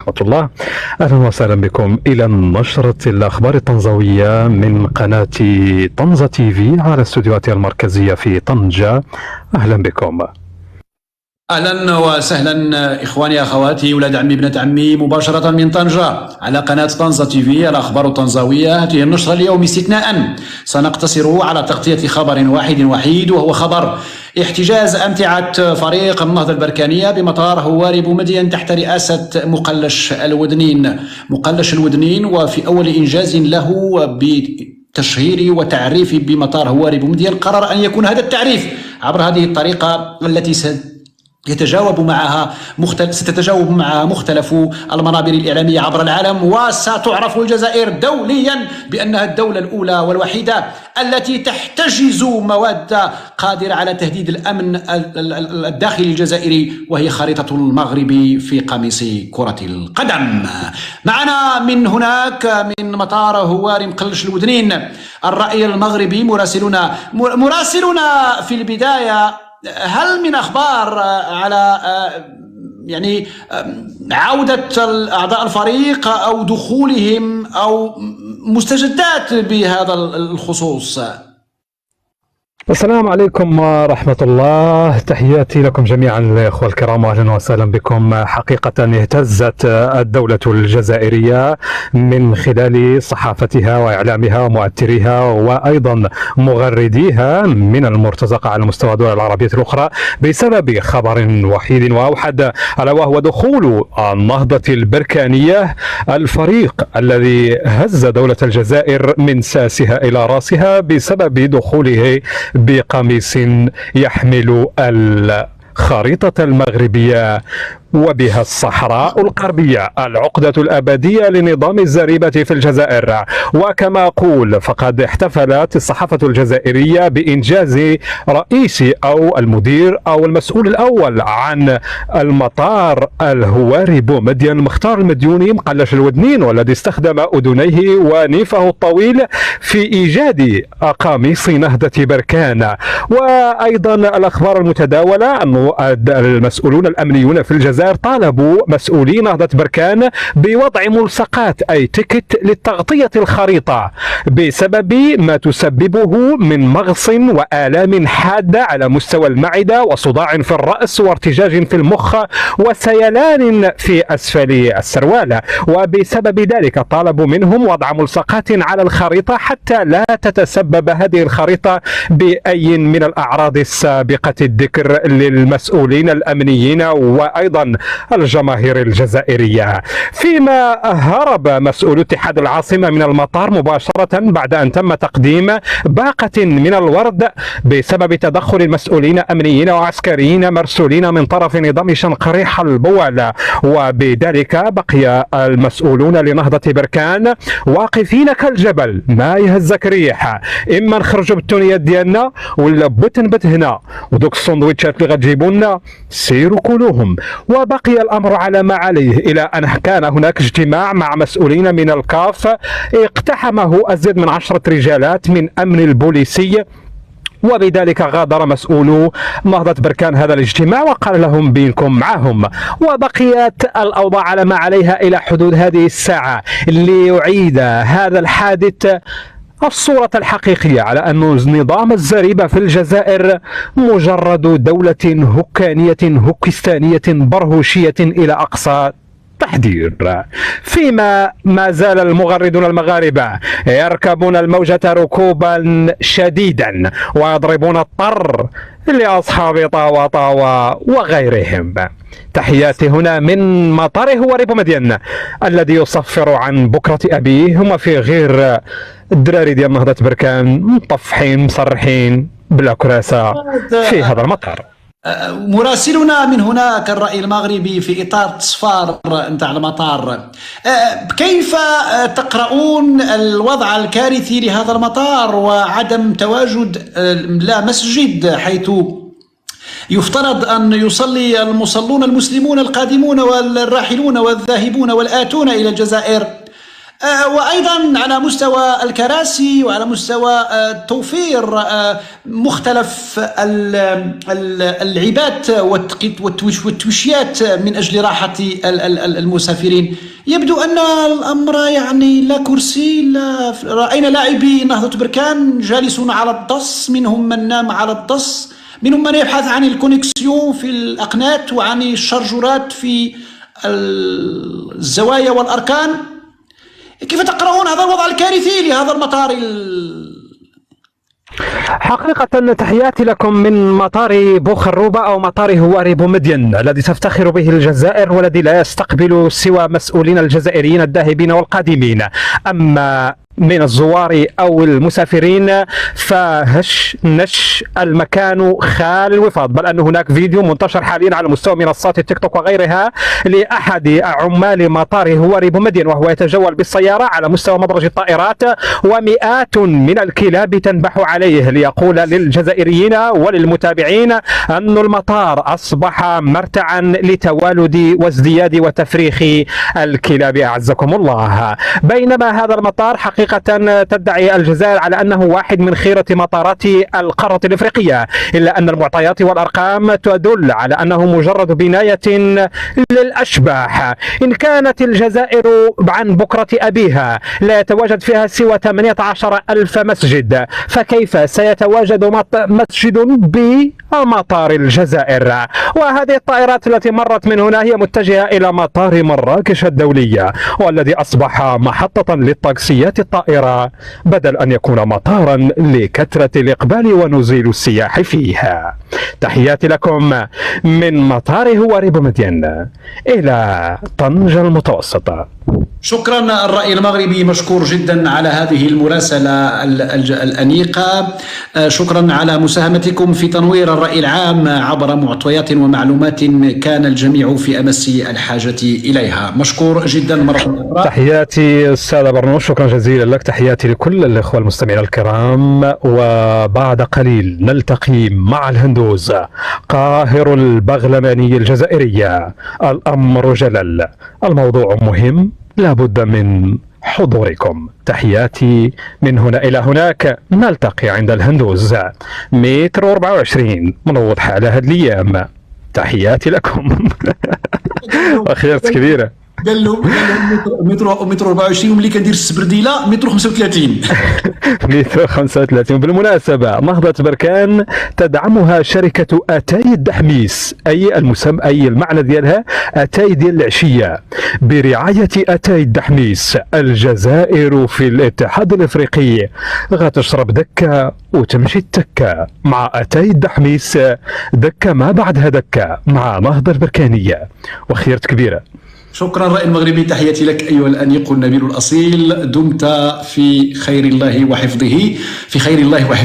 ورحمة الله. أهلا وسهلا بكم إلى نشرة الأخبار الطنجاوية من قناة طنجة تي في على استديوهاتها المركزية في طنجة. أهلا بكم. اهلا وسهلا اخواني اخواتي ولاد عمي بنات عمي مباشره من طنجه على قناه طنجه تي في الاخبار الطنجاويه. هذه النشره اليوم استثناء سنقتصر على تغطيه خبر واحد وحيد، وهو خبر احتجاز امتعه فريق النهضه البركانيه بمطار هواري بومدين تحت رئاسه مقلش الودنين، وفي اول انجاز له بتشهير وتعريف بمطار هواري بومدين قرر ان يكون هذا التعريف عبر هذه الطريقه التي ستتجاوب معها مختلف المنابر الإعلامية عبر العالم، وستعرف الجزائر دوليا بأنها الدولة الأولى والوحيدة التي تحتجز مواد قادرة على تهديد الأمن الداخلي الجزائري، وهي خريطة المغرب في قميص كرة القدم. معنا من هناك من مطار هواري مقلش الودنين الرأي المغربي مراسلنا في البداية، هل من أخبار على يعني عودة أعضاء الفريق أو دخولهم أو مستجدات بهذا الخصوص؟ السلام عليكم ورحمة الله، تحياتي لكم جميعا الأخوة الكرام وأهلا وسهلا بكم. حقيقة اهتزت الدولة الجزائرية من خلال صحافتها وإعلامها ومؤثريها وأيضا مغرديها من المرتزقة على مستوى الدول العربية الأخرى بسبب خبر وحيد وأوحد، ألا وهو دخول النهضة البركانية، الفريق الذي هز دولة الجزائر من ساسها إلى راسها بسبب دخوله بقميص يحمل الخريطة المغربية وبها الصحراء الغربية، العقدة الأبدية لنظام الزريبة في الجزائر. وكما أقول فقد احتفلت الصحافة الجزائرية بإنجاز رئيس أو المدير أو المسؤول الأول عن المطار الهواري بومدين مختار المديوني مقلش الودنين، والذي استخدم أذنيه ونيفه الطويل في إيجاد قميص نهضة بركان. وأيضا الأخبار المتداولة أن المسؤولون الأمنيون في الجزائر طالبوا مسؤولي نهضة بركان بوضع ملصقات أي تيكت لتغطية الخريطة بسبب ما تسببه من مغص وآلام حادة على مستوى المعدة وصداع في الرأس وارتجاج في المخ وسيلان في أسفل السروال. وبسبب ذلك طالبوا منهم وضع ملصقات على الخريطة حتى لا تتسبب هذه الخريطة بأي من الأعراض السابقة الذكر للمسؤولين الأمنيين وأيضا الجماهير الجزائرية. فيما هرب مسؤول اتحاد العاصمة من المطار مباشرة بعد أن تم تقديم باقة من الورد بسبب تدخل المسؤولين أمنيين وعسكريين مرسولين من طرف نظام شنقريح البوال. وبذلك بقي المسؤولون لنهضة بركان واقفين كالجبل ما يهزك ريح، إما نخرجوا بالتونيات ديالنا ولا بتنبت هنا، ودوك السندويتشات اللي غتجيبوا لنا سيروا كلوهم. وبقي الأمر على ما عليه إلى أن كان هناك اجتماع مع مسؤولين من الكاف اقتحمه أزيد من 10 رجالات من أمن البوليسي، وبذلك غادر مسؤولو نهضة بركان هذا الاجتماع وقال لهم بينكم معهم. وبقيت الأوضاع على ما عليها إلى حدود هذه الساعة ليعيد هذا الحادث الصورة الحقيقية على أن نظام الزريبة في الجزائر مجرد دولة هكانية هكستانية برهوشية إلى أقصى تحذير. فيما ما زال المغردون المغاربة يركبون الموجة ركوبا شديدا ويضربون الطر لأصحاب طاوة طاوة وغيرهم. تحياتي هنا من مطار هواري بومدين الذي يصفر عن بكرة أبيه. هم في غير الدراري ديال نهضة بركان مطفحين مصرحين بلا كراسة في هذا المطار. مراسلنا من هناك الرأي المغربي في إطار تصفار نتاع المطار، كيف تقرؤون الوضع الكارثي لهذا المطار وعدم تواجد لا مسجد حيث يفترض أن يصلي المصلون المسلمون القادمون والراحلون والذاهبون والآتون إلى الجزائر؟ وأيضا على مستوى الكراسي وعلى مستوى توفير مختلف اللعبات والتوشيات من أجل راحة المسافرين. يبدو أن الأمر يعني لا كرسي، لا. رأينا لاعبي نهضة بركان جالسون على الضص، منهم من نام على الضص، منهم من يبحث عن الكونكسيون في الأقنات وعن الشارجورات في الزوايا والأركان. كيف تقرؤون هذا الوضع الكارثي لهذا المطار حقيقة تحياتي لكم من مطار بوخروبة أو مطار هواري بومدين الذي تفتخر به الجزائر، والذي لا يستقبل سوى مسؤولين الجزائريين الذاهبين والقادمين. أما من الزوار أو المسافرين فهش نش المكان خال الوفاض، بل أن هناك فيديو منتشر حاليا على مستوى منصات التيك توك وغيرها لأحد عمال مطار هواري بومدين وهو يتجول بالسيارة على مستوى مدرج الطائرات، ومئات من الكلاب تنبح عليه ليقول للجزائريين وللمتابعين أن المطار أصبح مرتعا لتوالد وازدياد وتفريخ الكلاب أعزكم الله. بينما هذا المطار حقيقة تدعي الجزائر على أنه واحد من خيرة مطارات القارة الإفريقية، إلا أن المعطيات والأرقام تدل على أنه مجرد بناية للأشباح. إن كانت الجزائر عن بكرة أبيها لا يتواجد فيها سوى 18,000 مسجد، فكيف سيتواجد مسجد بمطار الجزائر؟ وهذه الطائرات التي مرت من هنا هي متجهة إلى مطار مراكش الدولية، والذي أصبح محطة للطاكسيات الطائرة بدل أن يكون مطارا لكثرة الإقبال ونزيل السياح فيها. تحياتي لكم من مطار هواري بومدين إلى طنجة المتوسطة. شكرا. الرأي المغربي مشكور جدا على هذه المراسلة الأنيقة. شكرا على مساهمتكم في تنوير الرأي العام عبر معطيات ومعلومات كان الجميع في أمس الحاجة إليها. مشكور جدا مرة أخرى. تحياتي أستاذ برنوش، شكرا جزيلا لك. تحياتي لكل الإخوة المستمعين الكرام، وبعد قليل نلتقي مع الهندوز قاهر البغلماني الجزائرية. الأمر جلل، الموضوع مهم، لابد من حضوركم. تحياتي من هنا إلى هناك، نلتقي عند الهندوز متر 24 منوض حالة هاد الأيام. تحياتي لكم. وخيرات كبيرة. قال لهم متر 24 وملي كندير السبرديله متر 35. متر 35. بالمناسبة نهضة بركان تدعمها شركة أتاي الدحميس، أي المعنى ديالها أتاي ديال العشية، برعاية أتاي الدحميس. الجزائر في الاتحاد الإفريقي غتشرب دكة وتمشي التكة مع أتاي الدحميس، دكة ما بعدها دكة مع نهضة البركانية. وخيرت كبيرة. شكرا الرأي المغربي. تحياتي لك أيها الأنيق النبيل الأصيل. دمت في خير الله وحفظه، في خير الله وحفظه.